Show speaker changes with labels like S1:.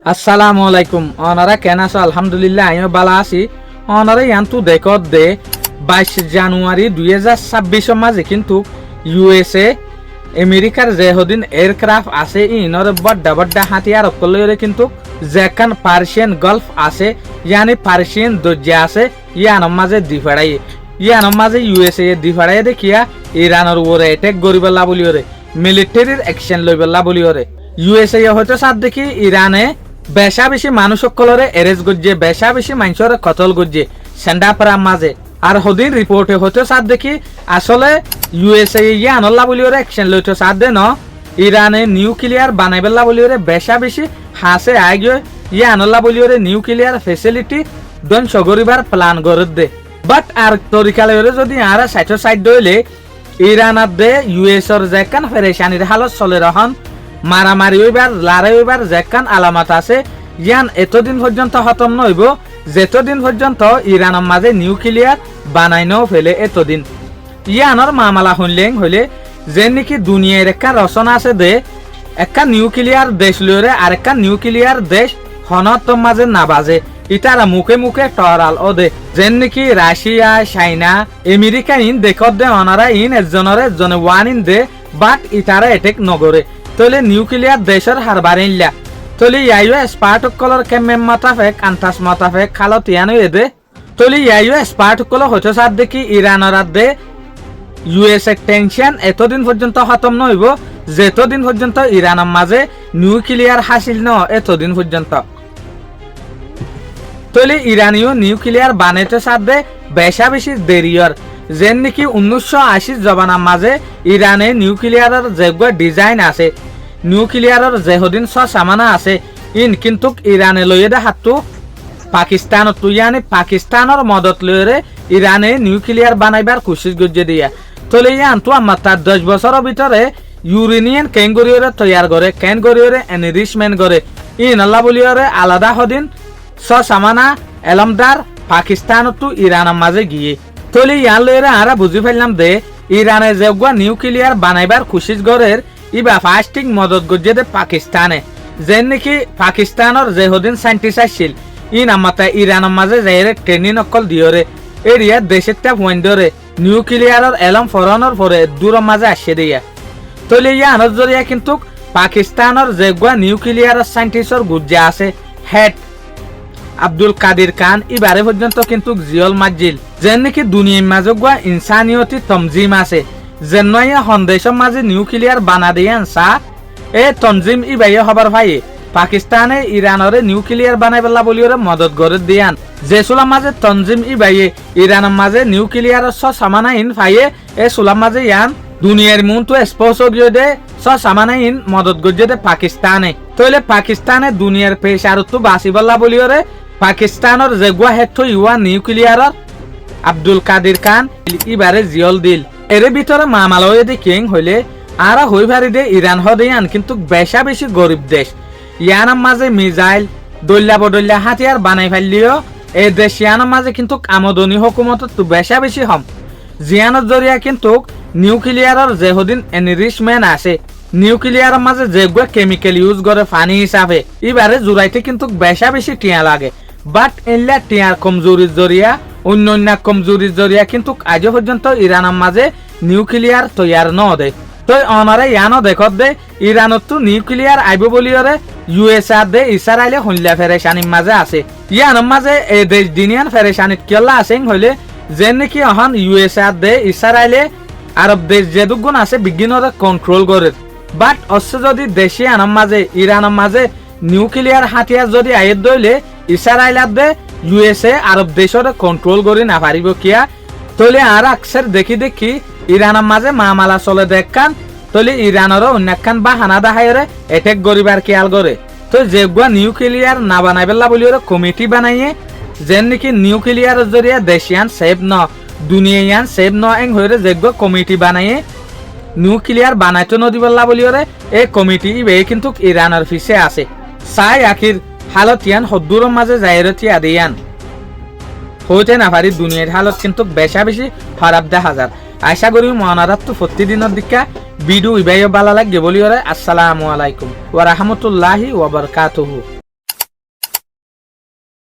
S1: আসসালামু আলাইকুম অনারা কেন আছো আলহামদুলিল্লাহ আমিও ভালো আছি অনারা ইয়ান্তু দেখত দে 22 জানুয়ারি 2026 মাঝে কিন্তু ইউএসএ আমেরিকার যেহদিন এয়ারক্রাফট আছে ইনর বড় বড় হাতিয়ার অকলরে কিন্তু যেখান পার্সিয়ান গলফ আছে ইয়ানি পার্সিয়ান দরজা আছে ইয়ানোর মাঝে দিফাড়াই ইয়ানোর মাঝে ইউএসএ দিফাড়াই দেখিয়া ইরানের উপরে অ্যাটাক করিবলা বলিওরে মিলিটারির অ্যাকশন লইবলা বলিওরে ইউএসএ হয়তো সাথ দেখি ইরানে বেশা বেশি মানুষ সকলরে এরেস্ট করছে বেশা বেশি মানুষের কতল করছে সেন্ডাপাড়ার মাঝে আর হদিন রিপোর্টে হতে সাথ দেখি আসলে ইউএসএ ইয়ে আনল্লা বলিওরে অ্যাকশন লইতে সাথ দে ন ইরানে নিউক্লিয়ার বানাইবেলা বলিওরে বেশা বেশি হাসে আগে ইয়ে আনল্লা বলিওরে নিউক্লিয়ার ফেসিলিটি ধ্বংস করিবার প্ল্যান করে দে বাট আর তরিকালে যদি আর সাইড দইলে ইরানার দে ইউএসর যেখান ফেরেশানির হালত চলে রহন মারামারি হইবার লড়াই হইবার যেখান আলামত আছে ইয়ান এতদিন পর্যন্ত খতম নইব যেতদিন পর্যন্ত ইরানের মাঝে নিউক্লিয়ার বানাইনও ফেলে এতদিন ইয়ানোর মামলা শুনলেন হইলে যে নাকি দুনিয়ার একটা রচনা আছে দে একটা নিউক্লিয়ার দেশ লইরে আর একটা নিউক্লিয়ার দেশ হনতম মাঝে না বাজে ইতারা মুখে মুখে টরাল ও দে যেন নাকি রাশিয়া চাইনা আমেরিকা ইন দেখত দে অনারা ইন একজনে ওয়ান ইন দে বাট ইতারা এটেক নগরে তলে নিউক্লিয়ার দেশের হার বাড়িলা তলে ইয়াইও স্পার্টকলর কেমেম মাতাফেক আন্তাস মাতাফেক খালত ইয়ানো এদে তলে ইয়াইও স্পার্টকল হতে সাথ দেখি ইরানের দে ইউএসএ টেনশন এতদিন পর্যন্ত খতম নইব যেতদিন পর্যন্ত ইরানের মাঝে নিউক্লিয়ার হাসিল ন এতদিন পর্যন্ত তলে ইরানীয় নিউক্লিয়ার বানাইতে সাথ দে বেশা বেশি দেরিয়র যেন নাকি 1980 জবানার মাঝে ইরানে নিউক্লিয়ারের যেগুলো ডিজাইন আছে নিউক্লিয়ারের যেহদিন সামানা আছে ইন কিন্তু ইরানে লইয়ে দে হাতটো পাকিস্তানত তুইয়ানি পাকিস্তানের মদত লইরে ইরানে নিউক্লিয়ার বানাইবার কোশিশ গজ্জে দিয়া তলে ইয়ানতো আমার তার 10 বছরের ভিতরে ইউরেনিয়ান ক্যাঙ্গরিয়রে তৈয়ার করে ক্যাঙ্গরিয়রে এনরিচমেন্ট করে ইন আল্লাহ বলিয়রে আলাদা হদিন সামানা এলমদার পাকিস্তানত ইরানের মাঝে গিয়ে তলে ইয়ান লইরে আরা বুঝি ফেললাম দে ইরানে যেগুলো নিউক্লিয়ার বানাইবার কোশিশ গরের ইবা ফাস্টিং মদত গজ্জে দে পাকিস্তানে যেন নাকি পাকিস্তানের যেহদিন সাইন্টিস্ট আসছিল ইন আমাতা ইরানের মাঝে যাইরে ট্রেনিং অকল দিয়রে এরিয়া দেশের টা পয়েন্ট ধরে নিউক্লিয়ারের এলম ফরানোর পরে দূরের মাঝে আসে দিয়া তলে ইয়ানোর জরিয়া কিন্তু পাকিস্তানের যেগুলো নিউক্লিয়ারের সাইন্টিস্টর গুজ্জা আছে হেড আব্দুল কাদির খান এবারে পর্যন্ত কিন্তু জিয়ল মাজিল যেন নাকি দুনিয়ার মাঝে গুয়া ইনসানিয়তি তমজিম আছে যেন সন্দেশের মাঝে নিউক্লিয়ার বানা দিয়ান সা এ তমজিম ইবাইয়ে হবার ভাই পাকিস্তানে ইরানরে নিউক্লিয়ার বানাই পেলা বলিওরে মদত করে দিয়ান যে সুলার মাঝে তমজিম ইবাইয়ে ইরানের মাঝে নিউক্লিয়ার সামানা ইন ফাইয়ে এ সুলার মাঝে ইয়ান দুনিয়ার মুনটো স্পষ্ট দে সামানা ইন মদত গজ্জে দে পাকিস্তানে তইলে পাকিস্তানে দুনিয়ার পেশ আর তো বাসি বল্লা বলিওরে পাকিস্তানের যেগুয়া হেড ইউয়া নিউক্লিয়ার আব্দুল কাদির খান ইবারে জিয়ল দিল এর ভিতরে মামালয়ে দেখিং হইলে আরা হই ভারি দে ইরান হদিয়ান কিন্তু বেশা বেশি গরিব দেশ ইয়ানার মাঝে মিসাইল দল্লা বদল্লা হাতিয়ার বানাই ফেললিও এই দেশ ইয়ানার মাঝে কিন্তু আমদনি হুকুমত তো বেশা বেশি হম জিয়ানোর জরিয়া কিন্তু নিউক্লিয়ারের যেহদিন এনরিচমেন্ট আছে নিউক্লিয়ারের মাঝে যেগুলো কেমিক্যাল ইউজ করে পানি হিসাবে এবারে জুড়াইতে কিন্তু বেশা বেশি টিয়া লাগে বাট এনলা টিয়ার কমজোরির জরিয়া অন্য কমজোরির জরিয়া কিন্তু আজ পর্যন্ত ইরানের মাঝে নিউক্লিয়ার তৈয়ার ন দে তো অনারে ইয়ানো দেখত দে ইরানত তো নিউক্লিয়ার আইব বলিওরে ইউএসএ দে ইসরায়েলে হইলা ফেরেশানির মাঝে আছে ইয়ানোর মাঝে এই দেশ দিনিয়ান ফেরেশানিত কেলা আছেন হইলে যেন নাকি এখন ইউএসএ দে ইসরায়েলে আরব দেশ যেদুগুণ আছে বিজ্ঞানরে কন্ট্রোল করে বাট অবশ্য যদি দেশে আনার মাঝে ইরানের মাঝে নিউক্লিয়ার হাতিয়ার যদি আয়ের দইলে ইসরায়েলার দে ইউএসএ আরব দেশরে কন্ট্রোল করে না পারিব কিয়া তলে আর আকসের দেখি ইরানের মাঝে মামালা চলে দেখান তলে ইরানেরও অন্যখান বাহানা দেখাইরে এটেক গরিবার খেয়াল করে তো যেগুয়া নিউক্লিয়ার না বানাইবেলা বলিওরে কমিটি বানাইয়ে যেন নাকি নিউক্লিয়ার জরিয়া দেশিয়ান সেভ ন দুনিয়ান সেভ ন এং হইরে যেগুয়া কমিটি বানাইয়ে নিউক্লিয়ার বানাইতে নদীবল্লা বলিওরে এই কমিটি ইবে কিন্তু ইরানের পিছে আছে চাই আখির হালতিয়ান হদ্দুরের মাঝে যাইরতিয়া দিয়ান হইতে না পারি দুনিয়ার হালত কিন্তু বেশা বেশি খারাপ দেখা যায় আশা করি মহানারাত তো প্রতিদিনের দিকা ভিডিও ইবাইও ভালো লাগে বলিওরে আসসালামু আলাইকুম ওয়া রাহমাতুল্লাহি ওয়া বারাকাতুহু।